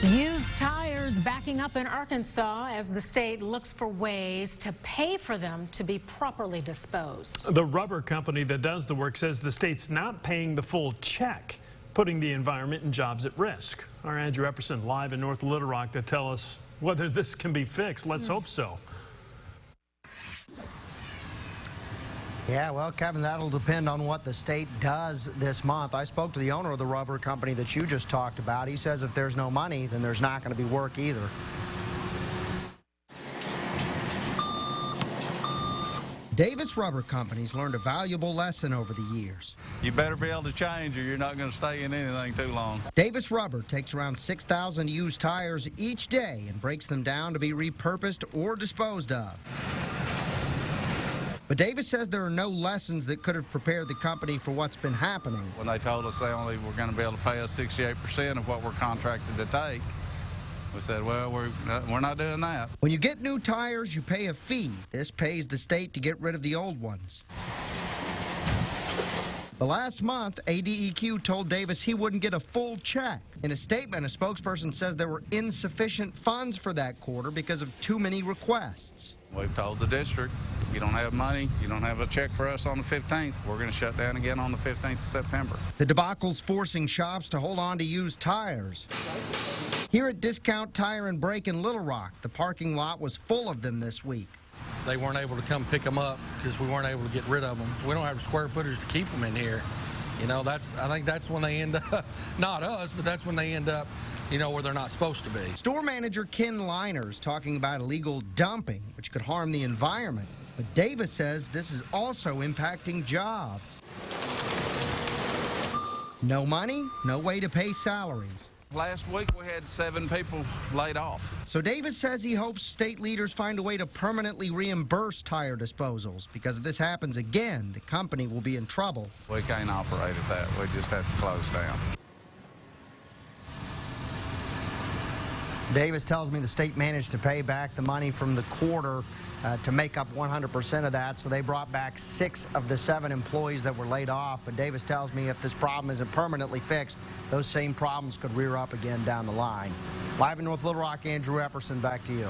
Used tires backing up in Arkansas as the state looks for ways to pay for them to be properly disposed. The rubber company that does the work says the state's not paying the full check, putting the environment and jobs at risk. Our Andrew Epperson live in North Little Rock to tell us whether this can be fixed. Let's hope so. Yeah, well, Kevin, that'll depend on what the state does this month. I spoke to the owner of the rubber company that you just talked about. He says if there's no money, then there's not going to be work either. Davis Rubber Company's learned a valuable lesson over the years. You better be able to change or you're not going to stay in anything too long. Davis Rubber takes around 6,000 used tires each day and breaks them down to be repurposed or disposed of. But Davis says there are no lessons that could have prepared the company for what's been happening. When they told us they only were going to be able to pay us 68% of what we're contracted to take, we said, well, we're not doing that. When you get new tires, you pay a fee. This pays the state to get rid of the old ones. The last month, ADEQ told Davis he wouldn't get a full check. In a statement, a spokesperson says there were insufficient funds for that quarter because of too many requests. We've told the district, you don't have money, you don't have a check for us on the 15th. We're going to shut down again on the 15th of September. The debacle's forcing shops to hold on to used tires. Here at Discount Tire and Brake in Little Rock, the parking lot was full of them this week. They weren't able to come pick them up because we weren't able to get rid of them. So we don't have the square footage to keep them in here. You know, I think that's when they end up, not us, but that's when they end up, you know, where they're not supposed to be. Store manager Ken Liner's talking about illegal dumping, which could harm the environment. But Davis says this is also impacting jobs. No money, no way to pay salaries. Last week we had 7 people laid off. So Davis says he hopes state leaders find a way to permanently reimburse tire disposals, because if this happens again, the company will be in trouble. We can't operate at that. We just have to close down. Davis tells me the state managed to pay back the money from the quarter to make up 100% of that, so they brought back 6 of the 7 employees that were laid off. But Davis tells me if this problem isn't permanently fixed, those same problems could rear up again down the line. Live in North Little Rock, Andrew Epperson, back to you.